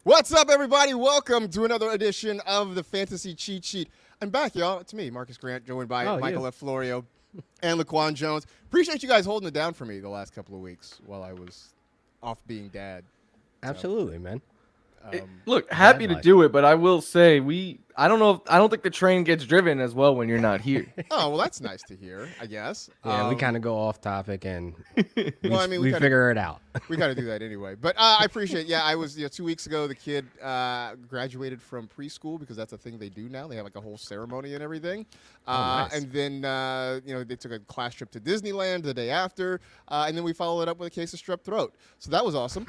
What's up, everybody? Welcome to another edition of the Fantasy Cheat Sheet. I'm back, y'all. It's me, Marcus Grant, joined by Michael F. Florio and Laquan Jones. Appreciate you guys holding it down for me the last couple of weeks while I was off being dad. Absolutely, man. Look, happy to do it, but I will say I don't think the train gets driven as well when you're not here. Oh, well, that's nice to hear, I guess. Yeah, we kind of go off topic and we kinda, figure it out. We got to do that anyway. But I appreciate I was 2 weeks ago, the kid graduated from preschool because that's a thing they do now. They have like a whole ceremony and everything. Nice. And then, they took a class trip to Disneyland the day after. And then we followed it up with a case of strep throat. So that was awesome.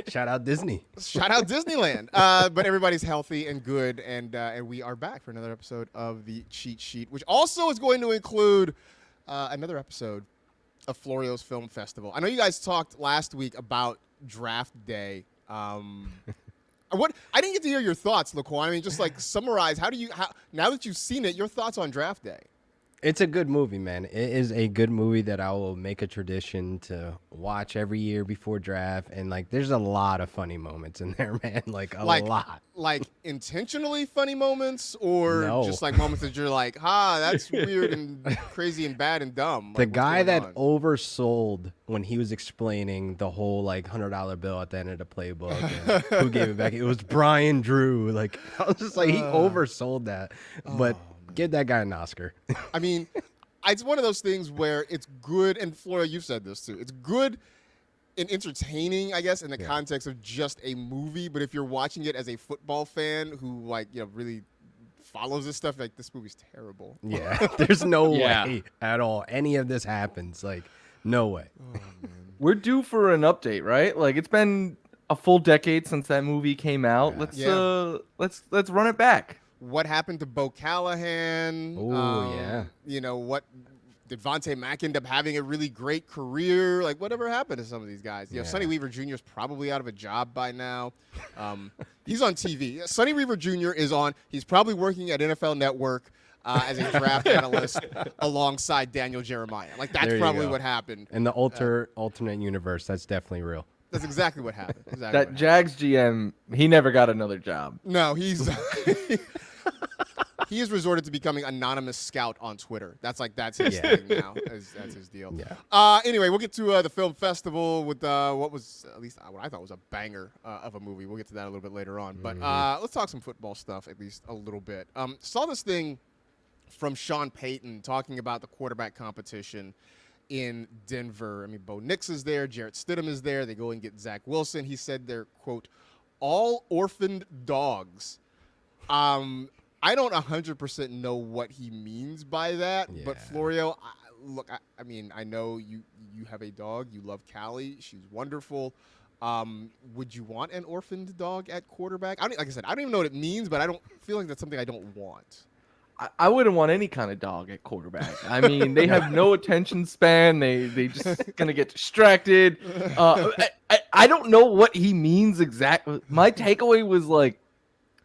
Shout out Disney. Shout out Disneyland. But everybody's healthy and good. And we are back for another episode of the Cheat Sheet, which also is going to include another episode of Florio's Film Festival. I know you guys talked last week about Draft Day. I didn't get to hear your thoughts, Laquan. I mean, just like summarize. How now that you've seen it, your thoughts on Draft Day? It's a good movie, man. It is a good movie that I will make a tradition to watch every year before draft. And like, there's a lot of funny moments in there, man. Like a lot. Like intentionally funny moments, or No. just like moments that you're like, that's weird and crazy and bad and dumb. The Like, guy that on? oversold when he was explaining the whole like $100 bill at the end of the playbook, and who gave it back? It was Brian Drew. Like, I was just like, he oversold that. But give that guy an Oscar. I mean, it's one of those things where it's good, and Flora, you've said this too. It's good and entertaining, I guess, in the context of just a movie. But if you're watching it as a football fan who really follows this stuff, like, this movie's terrible. Yeah, there's no way at all any of this happens. Like, no way. Oh, man. We're due for an update, right? Like, it's been a full decade since that movie came out. Yeah. Let's run it back. What happened to Bo Callahan? Oh, yeah. What did Vontae Mack end up having a really great career? Like, whatever happened to some of these guys? Sonny Weaver Jr. is probably out of a job by now. He's on TV. Sonny Weaver Jr. is on. He's probably working at NFL Network as a draft analyst alongside Daniel Jeremiah. Like, that's probably what happened. In the alternate universe, that's definitely real. That's exactly what happened. That Jags GM, he never got another job. No, he's he has resorted to becoming anonymous scout on Twitter. That's his thing now. That's his deal. Yeah. Anyway, we'll get to the film festival with what was at least what I thought was a banger of a movie. We'll get to that a little bit later on. But let's talk some football stuff at least a little bit. Saw this thing from Sean Payton talking about the quarterback competition in Denver. I mean, Bo Nix is there. Jarrett Stidham is there. They go and get Zach Wilson. He said they're, quote, all orphaned dogs. I don't 100% know what he means by that, but Florio, I mean, I know you have a dog. You love Callie. She's wonderful. Would you want an orphaned dog at quarterback? Like I said, I don't even know what it means, but I don't feel like that's something I don't want. I wouldn't want any kind of dog at quarterback. I mean, they have no attention span. They just gonna get distracted. I don't know what he means exactly. My takeaway was like,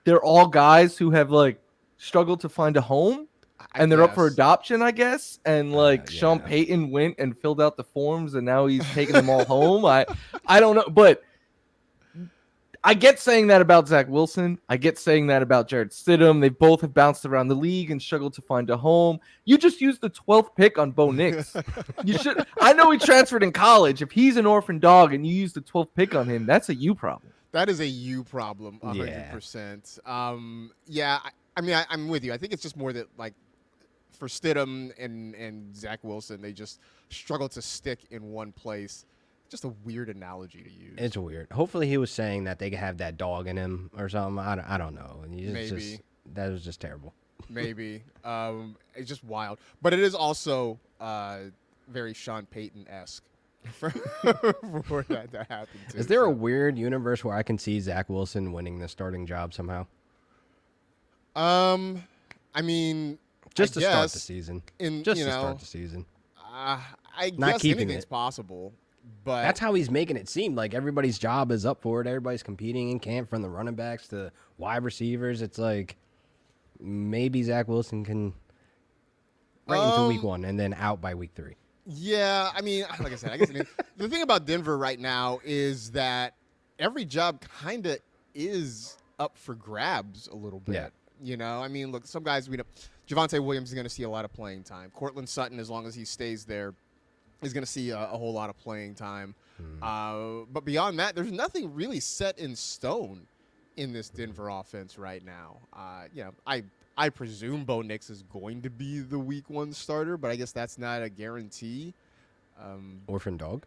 they're all guys who have like struggled to find a home, and they're up for adoption, I guess. And like Sean Payton went and filled out the forms, and now he's taking them all home. I don't know, but I get saying that about Zach Wilson. I get saying that about Jarrett Stidham. They both have bounced around the league and struggled to find a home. You just used the 12th pick on Bo Nix. You should. I know he transferred in college. If he's an orphan dog and you use the 12th pick on him, that's a you problem. That is a you problem, Yeah. 100%. Yeah, I'm with you. I think it's just more that, like, for Stidham and Zach Wilson, they just struggle to stick in one place. Just a weird analogy to use. It's weird. Hopefully, he was saying that they could have that dog in him or something. I don't know. And Maybe. That was just terrible. Maybe. It's just wild. But it is also very Sean Payton-esque for that to happen, too. Is there a weird universe where I can see Zach Wilson winning the starting job somehow? I mean, Just I to start guess the season. in, Just you to know, start the season. I Not guess keeping anything's it. possible. But That's how he's making it seem. Like everybody's job is up for it. Everybody's competing in camp, from the running backs to wide receivers. It's like maybe Zach Wilson can into week 1 and then out by week 3. yeah, I mean, like I said, I guess the thing about Denver right now is that every job kind of is up for grabs a little bit. Yeah. You know, I mean, look, some guys, Javonte Williams is going to see a lot of playing time. Cortland Sutton, as long as he stays there, is going to see a whole lot of playing time. But beyond that, there's nothing really set in stone in this Denver offense right now. You know, I presume Bo Nix is going to be the week 1 starter, but I guess that's not a guarantee. Orphan dog?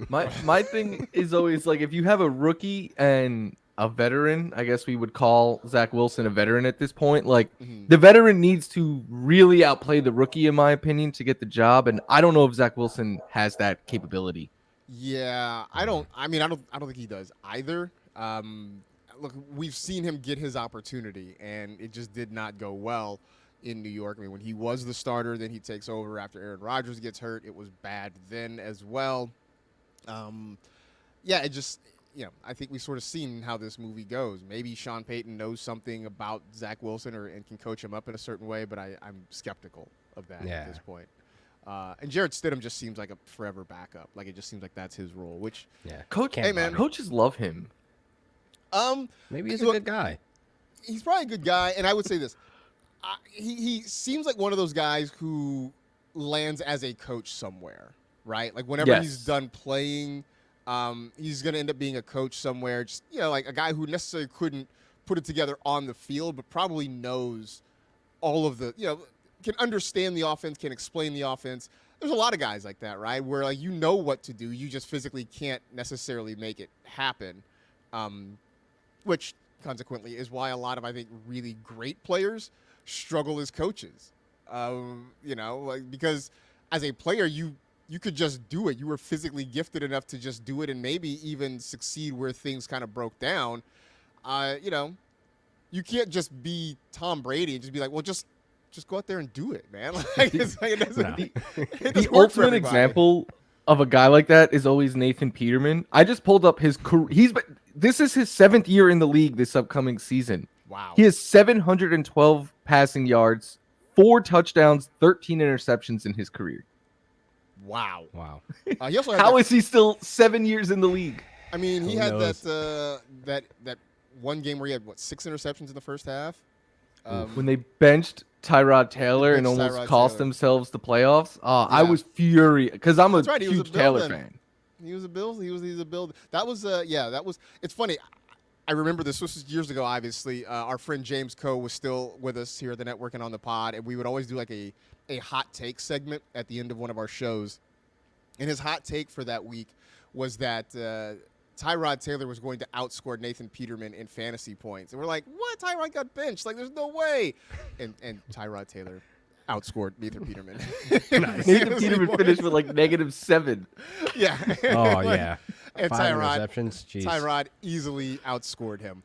My thing is always like, if you have a rookie and a veteran, I guess we would call Zach Wilson a veteran at this point. Like, the veteran needs to really outplay the rookie, in my opinion, to get the job. And I don't know if Zach Wilson has that capability. Yeah, I don't think he does either. Look, we've seen him get his opportunity, and it just did not go well in New York. I mean, when he was the starter, then he takes over after Aaron Rodgers gets hurt. It was bad then as well. Yeah, it just, you know, I think we've sort of seen how this movie goes. Maybe Sean Payton knows something about Zach Wilson and can coach him up in a certain way, but I'm skeptical of that at this point. And Jarrett Stidham just seems like a forever backup. Like, it just seems like that's his role, which Coaches love him. Maybe he's a good guy. He's probably a good guy, and I would say this. He seems like one of those guys who lands as a coach somewhere, right? Like, whenever he's done playing, he's going to end up being a coach somewhere. Just, you know, like a guy who necessarily couldn't put it together on the field, but probably knows all of the, you know, can understand the offense, can explain the offense. There's a lot of guys like that, right? Where, like, you know what to do, you just physically can't necessarily make it happen, which consequently is why a lot of, I think, really great players struggle as coaches. You know, like, because as a player, you could just do it. You were physically gifted enough to just do it and maybe even succeed where things kind of broke down. You know, you can't just be Tom Brady and just be like, well, just go out there and do it, man. Like, it's like, it doesn't, the ultimate example of a guy like that is always Nathan Peterman. I just pulled up his career. This is his 7th year in the league this upcoming season. Wow. He has 712 passing yards, 4 touchdowns, 13 interceptions in his career. Wow. Wow. He also had How is he still 7 years in the league? I mean, he Who had knows? that one game where he had, 6 interceptions in the first half? When they benched Tyrod Taylor and benched almost Tyrod cost Taylor. themselves the playoffs, I was furious because I'm a That's right, he was huge a Bill Taylor then. fan. He was a Bill. He was a Bill. That was that was. It's funny. I remember this was years ago. Obviously, our friend James Coe was still with us here at the network and on the pod, and we would always do like a hot take segment at the end of one of our shows. And his hot take for that week was that Tyrod Taylor was going to outscore Nathan Peterman in fantasy points, and we're like, "What? Tyrod got benched? Like, there's no way!" And Tyrod Taylor outscored Nathan Peterman. Nathan Peterman finished with like -7. Yeah. Oh, yeah. And 5 interceptions. Jeez. Tyrod easily outscored him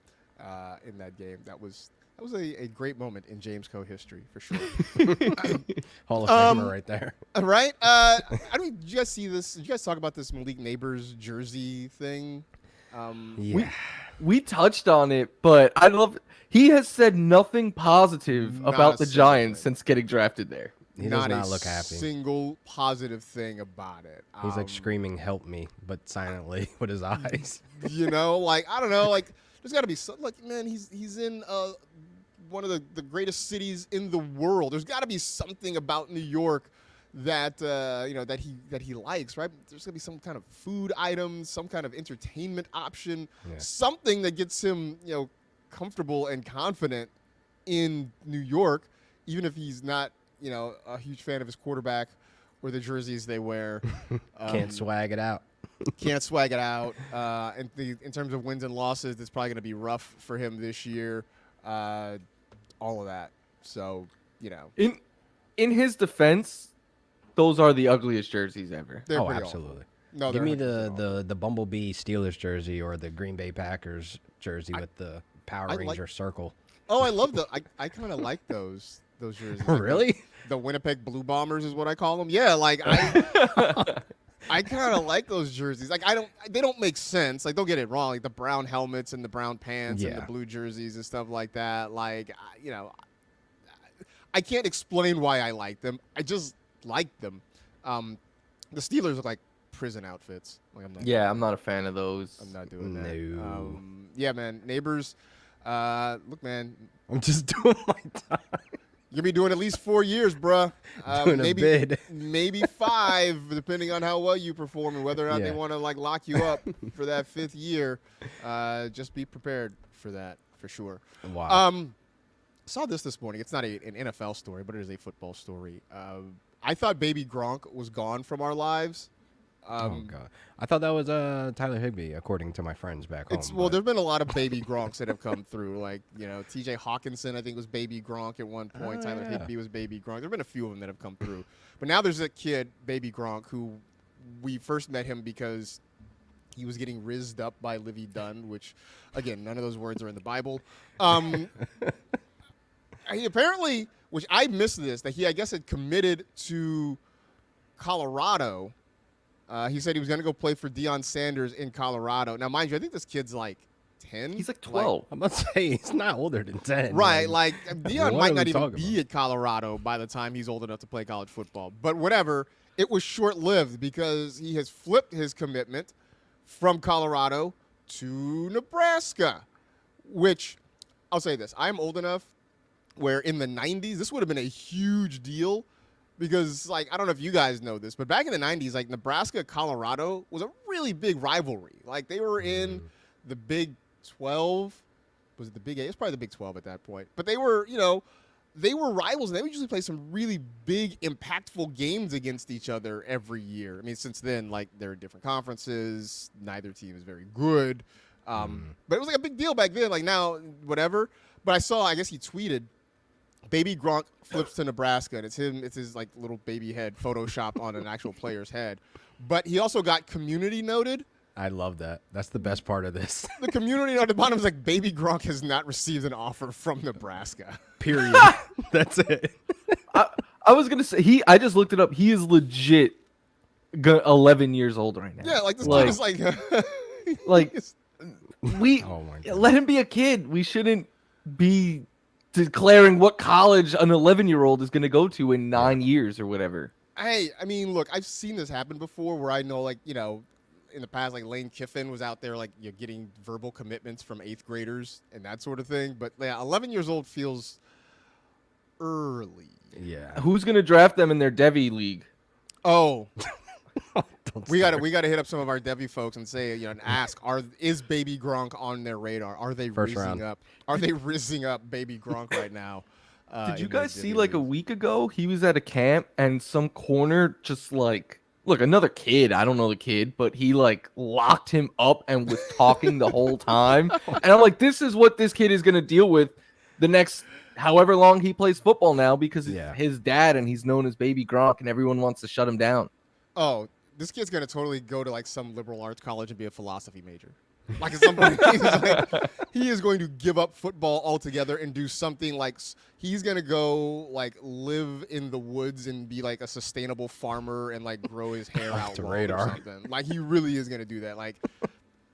in that game. That was a great moment in James Coe history for sure. Hall of Famer right there. Right? I don't. Did you guys see this? Did you guys talk about this Malik Nabers jersey thing? Yeah. We touched on it, but I love. He has said nothing positive Not about a the single Giants thing. since getting drafted there. He does not not a look happy. single positive thing about it. He's like screaming, "Help me," but silently with his eyes. You know, like, I don't know, like, there's got to be some, like, man, he's in one of the greatest cities in the world. There's got to be something about New York that that he likes, right? There's gonna be some kind of food items, some kind of entertainment option, something that gets him comfortable and confident in New York, even if he's not a huge fan of his quarterback or the jerseys they wear. Can't swag it out. Can't swag it out. And in terms of wins and losses, it's probably going to be rough for him this year. All of that. So, In his defense, those are the ugliest jerseys ever. Oh, absolutely. No, give me the Bumblebee Steelers jersey or the Green Bay Packers jersey with the Power Ranger circle. Oh, I love I kind of like those jerseys. Really? The Winnipeg Blue Bombers is what I call them. Yeah, like I kind of like those jerseys. Like they don't make sense. Like don't get it wrong. Like the brown helmets and the brown pants and the blue jerseys and stuff like that. Like I can't explain why I like them. I just like them. The Steelers look like prison outfits. Like I'm not a fan of those. I'm not doing that. No. Yeah, man. Neighbors. Look, man. I'm just doing my time. You'll be doing at least 4 years, bruh. Maybe 5, depending on how well you perform and whether or not they want to lock you up for that 5th year. Just be prepared for that, for sure. Wow. Saw this morning. It's not an NFL story, but it is a football story. I thought Baby Gronk was gone from our lives. Oh God! I thought that was Tyler Higbee, according to my friends back home. Well, there's been a lot of Baby Gronks that have come through. Like T.J. Hawkinson, I think was Baby Gronk at one point. Tyler Higbee was Baby Gronk. There've been a few of them that have come through, but now there's a kid, Baby Gronk, who we first met him because he was getting rizzed up by Livy Dunn, which, again, none of those words are in the Bible. He apparently, which I missed this, that he I guess had committed to Colorado. He said he was going to go play for Deion Sanders in Colorado. Now, mind you, I think this kid's like 10. He's like 12. I'm about to say he's not older than 10. Right. Like, Deion might not even talking be at Colorado by the time he's old enough to play college football. But whatever, it was short-lived because he has flipped his commitment from Colorado to Nebraska, which I'll say this. I'm old enough where in the 90s, this would have been a huge deal. Because, I don't know if you guys know this, but back in the 90s, Nebraska-Colorado was a really big rivalry. Like, they were in the Big 12. Was it the Big 8? It was probably the Big 12 at that point. But they were, they were rivals, and they would usually play some really big, impactful games against each other every year. I mean, since then, there are different conferences. Neither team is very good. But it was, a big deal back then. Now, whatever. But I guess he tweeted, Baby Gronk flips to Nebraska, and it's his little baby head photoshopped on an actual player's head. But he also got community noted. I love that. That's the best part of this. The community on the bottom is Baby Gronk has not received an offer from Nebraska. Period. That's it. I was gonna say I just looked it up. He is legit 11 years old right now. Yeah, this kid is oh my God. Let him be a kid. We shouldn't be declaring what college an 11-year-old is going to go to in 9 years or whatever. Hey, I mean, look, I've seen this happen before where I know, in the past, Lane Kiffin was out there, getting verbal commitments from 8th graders and that sort of thing. But, 11 years old feels early. Yeah. Who's going to draft them in their Devy league? Oh. We gotta hit up some of our Devy folks and say, and ask, is Baby Gronk on their radar? Are they rizzing up? Are they rizzing up Baby Gronk right now? Did you guys see a week ago? He was at a camp and some corner just look, another kid. I don't know the kid, but he locked him up and was talking the whole time. And I'm like, this is what this kid is gonna deal with the next however long he plays football now because his dad and he's known as Baby Gronk and everyone wants to shut him down. Oh, this kid's going to totally go to some liberal arts college and be a philosophy major. At some point, he is going to give up football altogether and do something he's going to go live in the woods and be a sustainable farmer and grow his hair out long or something. He really is going to do that.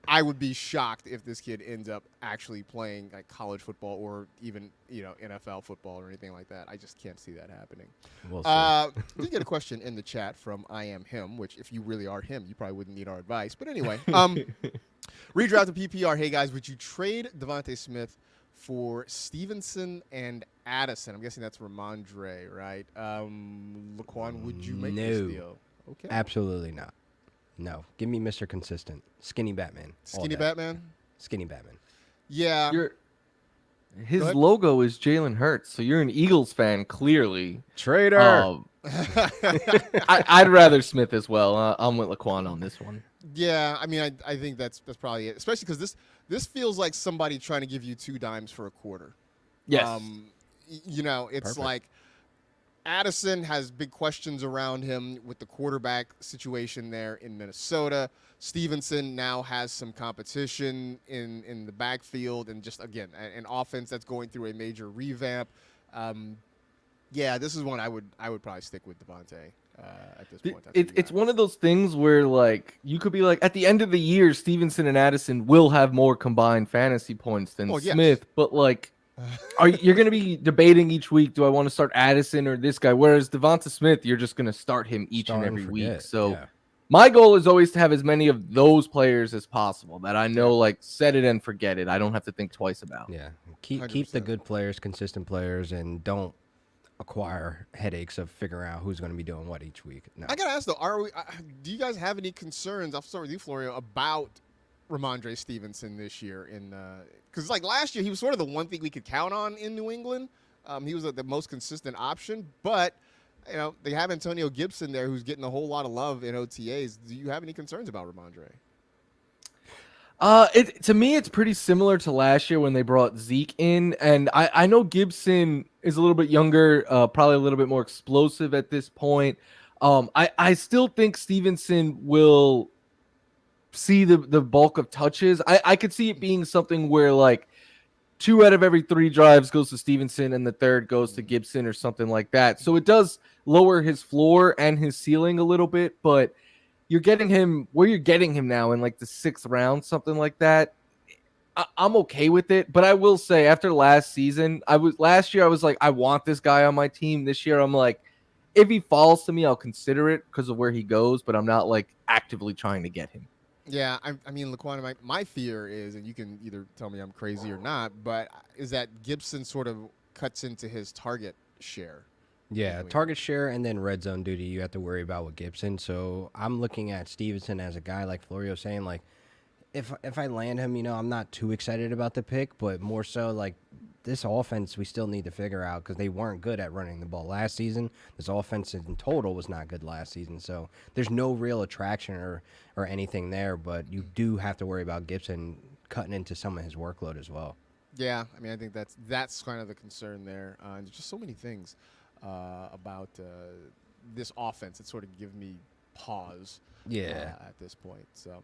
I would be shocked if this kid ends up actually playing college football or even NFL football or anything like that. I just can't see that happening. We'll see. We did get a question in the chat from I Am Him, which if you really are him, you probably wouldn't need our advice. But anyway, redraft and PPR. Hey guys, would you trade Devontae Smith for Stevenson and Addison. I'm guessing that's Ramondre, right? Laquan, would you make this deal? Okay. Absolutely not. No. Give me Mr. Consistent. Skinny Batman. Skinny Batman? Skinny Batman. Yeah. His logo is Jalen Hurts, so you're an Eagles fan, clearly. Traitor. I'd rather Smith as well. I'm with Laquan on this one. Yeah, I mean, I think that's probably it, especially because this feels like somebody trying to give you 2 dimes for a quarter. Yes. You know, it's Perfect. like Addison has big questions around him with the quarterback situation there in Minnesota. Stevenson now has some competition in the backfield and just, again, an offense that's going through a major revamp. Yeah, this is one I would probably stick with Devontae at this point. It's one of those things where, like, you could be like, at the end of the year, Stevenson and Addison will have more combined fantasy points than Smith, but, like, you're going to be debating each week, do I want to start Addison or this guy? Whereas Devonta Smith, you're just going to start him each and every week. So my goal is always to have as many of those players as possible that I know, like, set it and forget it. I don't have to think twice about. Yeah. Keep the good players, consistent players, and don't acquire headaches of figuring out who's going to be doing what each week. No. I got to ask, though, do you guys have any concerns, I'll start with you, Florio, about Ramondre Stevenson this year? Because, like, last year, he was sort of the one thing we could count on in New England. He was the most consistent option, but you know, they have Antonio Gibson there who's getting a whole lot of love in OTAs. Do you have any concerns about Ramondre? To me, it's pretty similar to last year when they brought Zeke in, and I know Gibson is a little bit younger, probably a little bit more explosive at this point. I still think Stevenson will see the bulk of touches. I could see it being something where, like, 2 out of every 3 drives goes to Stevenson and the third goes to Gibson or something like that. So it does lower his floor and his ceiling a little bit, but you're getting him where you're getting him now in, like, the 6th round, something like that. I'm okay with it, but I will say after last season, last year I was like, I want this guy on my team. This year I'm like, if he falls to me, I'll consider it because of where he goes, but I'm not, like, actively trying to get him. Yeah, I mean, Laquan, my fear is, and you can either tell me I'm crazy or not, but is that Gibson sort of cuts into his target share. Yeah, target share and then red zone duty you have to worry about with Gibson. So I'm looking at Stevenson as a guy, like Florio saying, like, if I land him, you know, I'm not too excited about the pick, but more so, like, this offense we still need to figure out because they weren't good at running the ball last season. This offense in total was not good last season. So there's no real attraction or anything there, but you do have to worry about Gibson cutting into some of his workload as well. Yeah, I mean, I think that's kind of the concern there. There's just so many things about this offense that sort of give me pause at this point. So,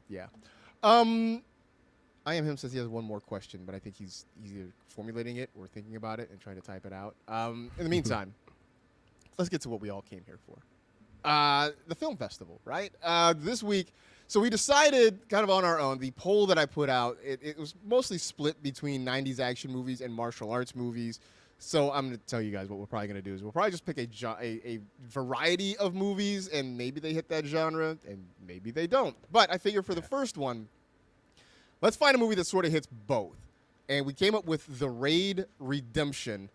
yeah. I am him says he has one more question, but I think he's either formulating it or thinking about it and trying to type it out. In the meantime, let's get to what we all came here for. The film festival, right? This week, so we decided kind of on our own, the poll that I put out, it was mostly split between 90s action movies and martial arts movies. So I'm going to tell you guys what we're probably going to do is we'll probably just pick a variety of movies, and maybe they hit that genre, and maybe they don't. But I figure for the first one, let's find a movie that sort of hits both. And we came up with The Raid Redemption.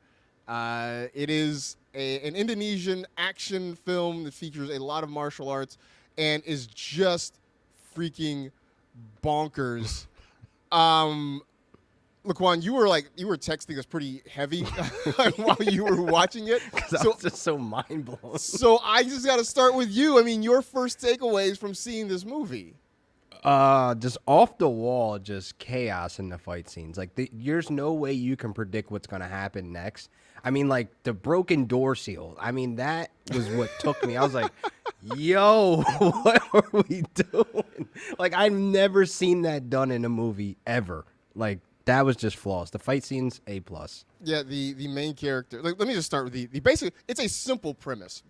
It is an Indonesian action film that features a lot of martial arts and is just freaking bonkers. Laquan, you were texting us pretty heavy while you were watching it. So, I was just so mind blown. So I just got to start with you. I mean, your first takeaways from seeing this movie. Just off the wall, just chaos in the fight scenes. Like, there's no way you can predict what's going to happen next. I mean, like, the broken door seal. I mean, that was what took me. I was like, yo, what are we doing? Like, I've never seen that done in a movie ever. Like, that was just flawless. The fight scenes, A+. Yeah, the main character. Like, let me just start with the basic. It's a simple premise.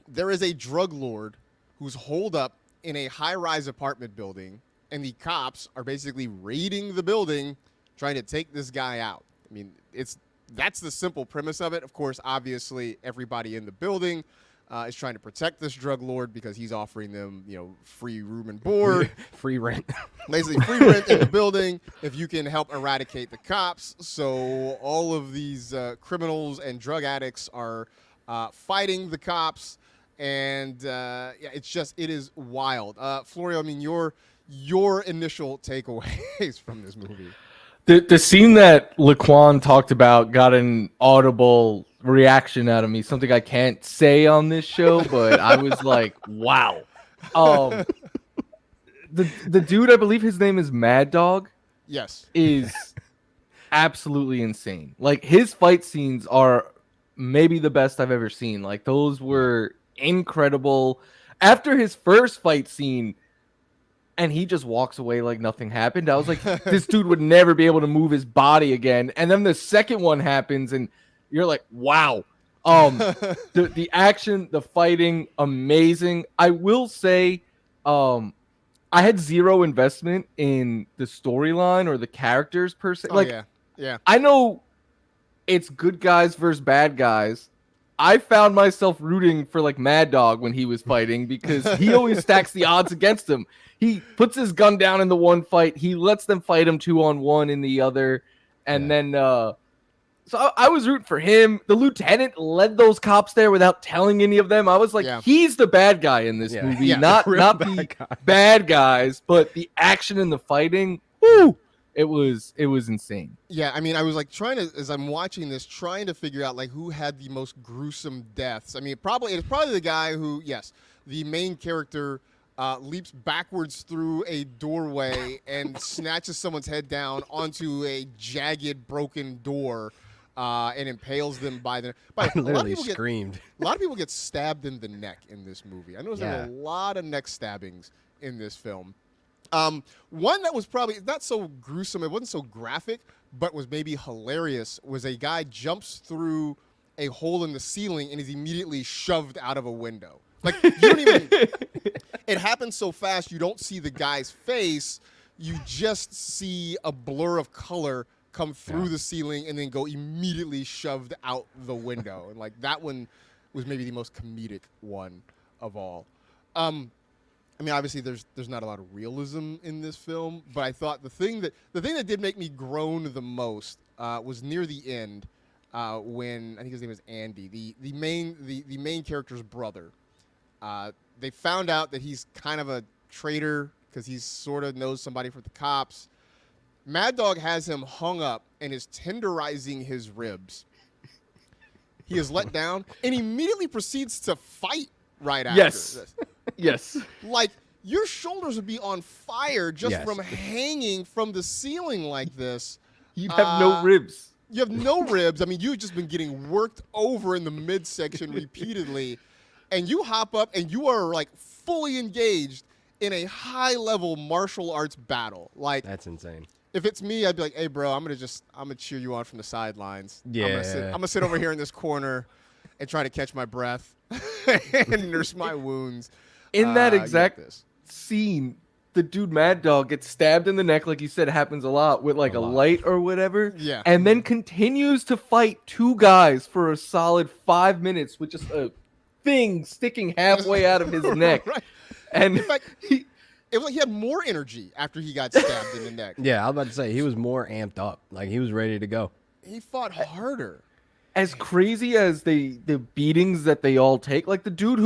There is a drug lord who's holed up in a high-rise apartment building, and the cops are basically raiding the building, trying to take this guy out. I mean, that's the simple premise of it. Of course, obviously, everybody in the building is trying to protect this drug lord because he's offering them, free room and board, Free rent. basically free rent in the building if you can help eradicate the cops. So all of these criminals and drug addicts are fighting the cops, and it is wild. Florio, I mean, your initial takeaways from this movie. The scene that Laquan talked about got an audible reaction out of me, something I can't say on this show, but I was like, wow. The dude, I believe his name is Mad Dog. Yes. Is absolutely insane. Like, his fight scenes are maybe the best I've ever seen. Like, those were incredible. After his first fight scene, and he just walks away like nothing happened, I was like, this dude would never be able to move his body again. And then the second one happens, and you're like, wow. The action, the fighting, amazing. I will say, I had zero investment in the storyline or the characters per se. Yeah. I know it's good guys versus bad guys. I found myself rooting for like Mad Dog when he was fighting because he always stacks the odds against him. He puts his gun down in the one fight. He lets them fight him 2-on-1 in the other. And then, so I was rooting for him. The lieutenant led those cops there without telling any of them. I was like, he's the bad guy in this movie, not the bad guys, but the action and the fighting. Woo! It was insane. Yeah, I mean, I was like as I'm watching this, trying to figure out like who had the most gruesome deaths. I mean, it's probably the guy who, the main character leaps backwards through a doorway and snatches someone's head down onto a jagged, broken door and impales them by the. I literally screamed. A lot of people get stabbed in the neck in this movie. I know there are a lot of neck stabbings in this film. One that was probably not so gruesome, it wasn't so graphic, but was maybe hilarious, was a guy jumps through a hole in the ceiling and is immediately shoved out of a window. Like, you don't even, it happens so fast, you don't see the guy's face, you just see a blur of color come through the ceiling and then go immediately shoved out the window. And like, that one was maybe the most comedic one of all. I mean, obviously, there's not a lot of realism in this film, but I thought the thing that did make me groan the most was near the end when I think his name is Andy, the main character's brother. They found out that he's kind of a traitor because he sort of knows somebody for the cops. Mad Dog has him hung up and is tenderizing his ribs. He is let down and immediately proceeds to fight right after this. Yes. Like, your shoulders would be on fire just from hanging from the ceiling like this. You'd have no ribs. You have no ribs. I mean, you've just been getting worked over in the midsection repeatedly. And you hop up and you are, like, fully engaged in a high-level martial arts battle. Like, that's insane. If it's me, I'd be like, hey, bro, I'm gonna cheer you on from the sidelines. Yeah. I'm gonna sit over here in this corner and try to catch my breath and nurse my wounds. In that exact scene, the dude Mad Dog gets stabbed in the neck, like you said, it happens a lot, with like a light or whatever. Yeah. And then continues to fight two guys for a solid 5 minutes with just a thing sticking halfway out of his neck. Right. And in fact, it was like he had more energy after he got stabbed in the neck. Yeah, I was about to say, he was more amped up. Like, he was ready to go. He fought harder. As crazy as the beatings that they all take, like the dude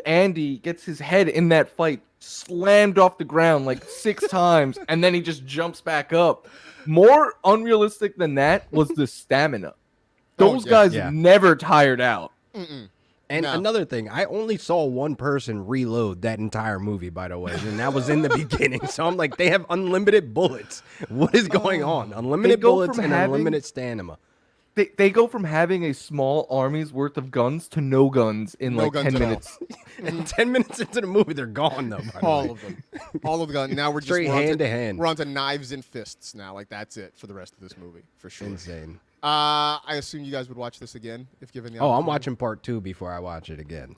Andy gets his head in that fight slammed off the ground like 6 times, and then he just jumps back up. More unrealistic than that was the stamina. Those guys never tired out. Mm-mm. And another thing, I only saw one person reload that entire movie, by the way, and that was in the beginning. So I'm like, they have unlimited bullets. What is going on? Unlimited bullets and unlimited stamina. They go from having a small army's worth of guns to no guns in like 10 minutes. And 10 minutes into the movie, they're gone, though. All of them. All of the guns. Now we're straight hand to hand. We're on to knives and fists now. Like, that's it for the rest of this movie, for sure. Insane. I assume you guys would watch this again if given the opportunity. I'm watching part 2 before I watch it again.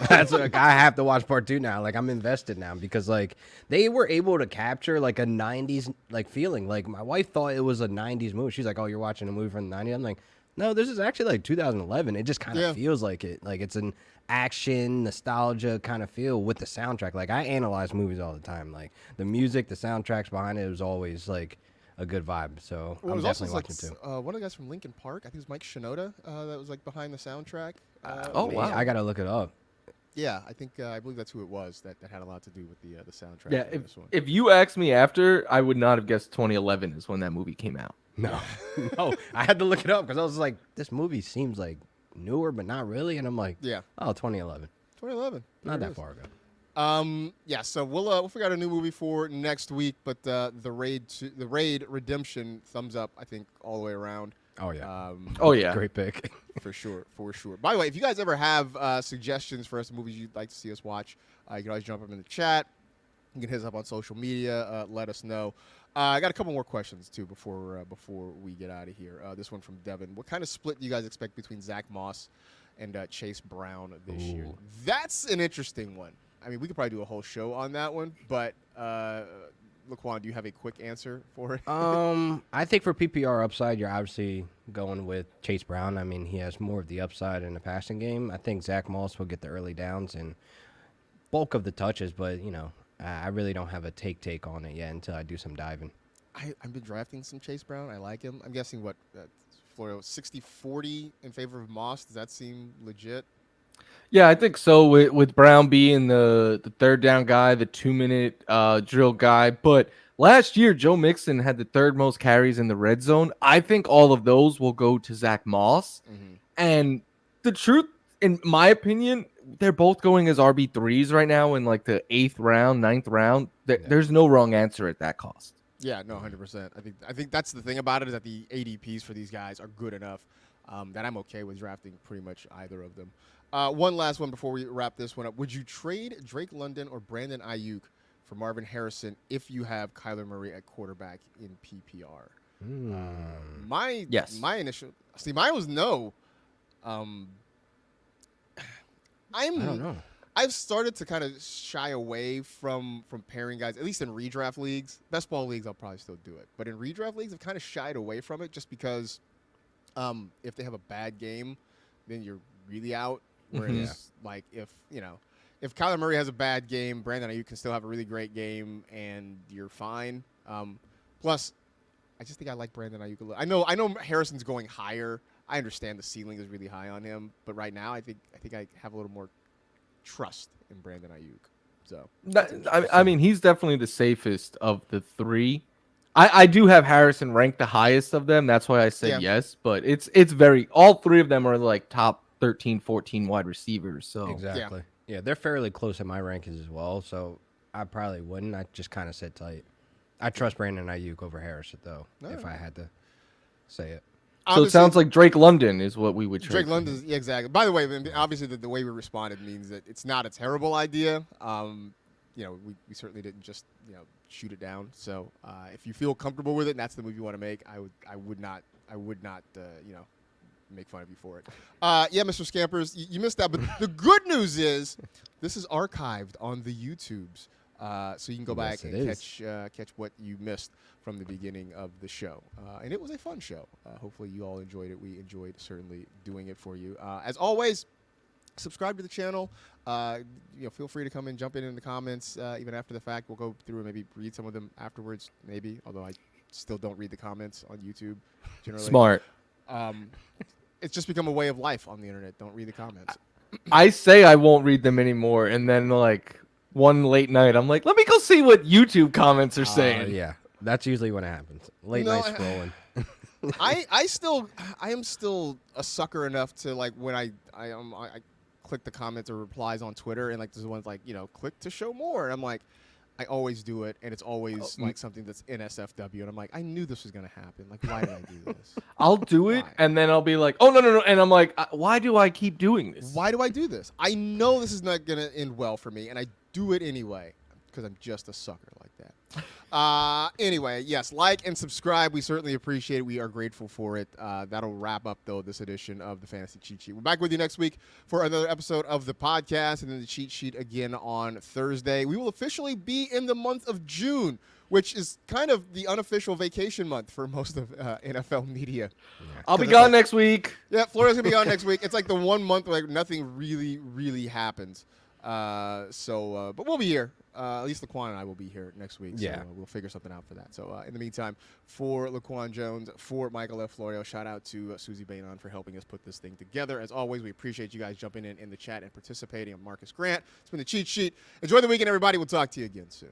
That's like, I have to watch part 2 now. Like, I'm invested now because like they were able to capture like a 90s like feeling. Like, my wife thought it was a 90s movie. She's like, "Oh, you're watching a movie from the 90s." I'm like, No, this is actually like 2011. It just kind of feels like it. Like it's an action, nostalgia kind of feel with the soundtrack. Like I analyze movies all the time. Like the music, the soundtracks behind it was always like a good vibe. So I'm definitely watching too. One of the guys from Linkin Park, I think it was Mike Shinoda, that was like behind the soundtrack. Wow. I gotta look it up. Yeah, I believe that's who it was that had a lot to do with the soundtrack. Yeah, for this one. if you asked me after, I would not have guessed 2011 is when that movie came out. No, no, I had to look it up because I was like, this movie seems like newer, but not really. And I'm like, yeah, 2011. 2011, not that far ago. Yeah, so we'll figure out a new movie for next week, but the Raid Redemption, thumbs up, I think, all the way around. Oh yeah. Great pick. for sure. By the way, if you guys ever have suggestions for us, movies you'd like to see us watch, you can always jump them in the chat. You can hit us up on social media. Let us know. I got a couple more questions too before we get out of here. This one from Devin: what kind of split do you guys expect between Zach Moss and Chase Brown this year? That's an interesting one. I mean, we could probably do a whole show on that one, but Laquan, do you have a quick answer for it? I think for PPR upside, you're obviously going with Chase Brown. I mean, he has more of the upside in the passing game. I think Zach Moss will get the early downs and bulk of the touches, but I really don't have a take on it yet until I do some diving. I've been drafting some Chase Brown. I like him. I'm guessing Florida 60-40 in favor of Moss. Does that seem legit? Yeah, I think so. With Brown being the third down guy, the 2-minute drill guy, but last year Joe Mixon had the third most carries in the red zone. I think all of those will go to Zach Moss. Mm-hmm. And the truth, in my opinion, they're both going as RB3s right now in like the 8th round, 9th round. There's no wrong answer at that cost. Yeah, no, 100%. I think that's the thing about it is that the ADPs for these guys are good enough that I'm okay with drafting pretty much either of them. One last one before we wrap this one up. Would you trade Drake London or Brandon Ayuk for Marvin Harrison if you have Kyler Murray at quarterback in PPR? Yes. My initial mine was no. I don't know. I've started to kind of shy away from pairing guys, at least in redraft leagues. Best ball leagues, I'll probably still do it. But in redraft leagues, I've kind of shied away from it just because if they have a bad game, then you're really out. Whereas, like, if Kyler Murray has a bad game, Brandon Ayuk can still have a really great game, and you're fine. Plus, I just think I like Brandon Ayuk a little. I know Harrison's going higher. I understand the ceiling is really high on him, but right now I think I have a little more trust in Brandon Ayuk. So I mean, he's definitely the safest of the three. I do have Harrison ranked the highest of them. That's why I said yes, but it's very, all three of them are like top 13, 14 wide receivers. So exactly. Yeah, they're fairly close in my rankings as well. So I probably wouldn't. I just kind of sit tight. I trust Brandon Ayuk over Harrison though, if I had to say it. So it sounds like Drake London is what we would trade. Drake London, exactly. By the way, obviously the way we responded means that it's not a terrible idea. We certainly didn't just shoot it down. So if you feel comfortable with it and that's the move you want to make, I would not make fun of you for it. Yeah, Mr. Scampers, you missed out. But the good news is this is archived on the YouTubes. So you can go back and catch what you missed from the beginning of the show. And it was a fun show. Hopefully you all enjoyed it. We enjoyed certainly doing it for you. As always, subscribe to the channel. Feel free to come and jump in the comments even after the fact. We'll go through and maybe read some of them afterwards, maybe, although I still don't read the comments on YouTube generally. Smart. It's just become a way of life on the internet. Don't read the comments. I say I won't read them anymore, and then like one late night, I'm like, let me go see what YouTube comments are saying. Yeah, that's usually when it happens. Late night scrolling. I am still a sucker enough to like when I click the comments or replies on Twitter and like there's ones like click to show more and I'm like I always do it and it's always like something that's in SFW and I'm like I knew this was gonna happen, like why did I do this? I'll do it and then I'll be like oh no and I'm like why do I keep doing this? Why do I do this? I know this is not gonna end well for me and I do it anyway because I'm just a sucker like that. Anyway, yes, like and subscribe. We certainly appreciate it. We are grateful for it. That'll wrap up, though, this edition of the Fantasy Cheat Sheet. We're back with you next week for another episode of the podcast and then the Cheat Sheet again on Thursday. We will officially be in the month of June, which is kind of the unofficial vacation month for most of NFL media. I'll be gone next week. Yeah, Florida's gonna be on next week. It's like the 1 month where like nothing really happens. But we'll be here. At least Laquan and I will be here next week. Yeah. So we'll figure something out for that. So in the meantime, for Laquan Jones, for Michael F. Florio, shout out to Susie Bainon for helping us put this thing together. As always, we appreciate you guys jumping in the chat and participating. I'm Marcus Grant. It's been the Cheat Sheet. Enjoy the weekend, everybody. We'll talk to you again soon.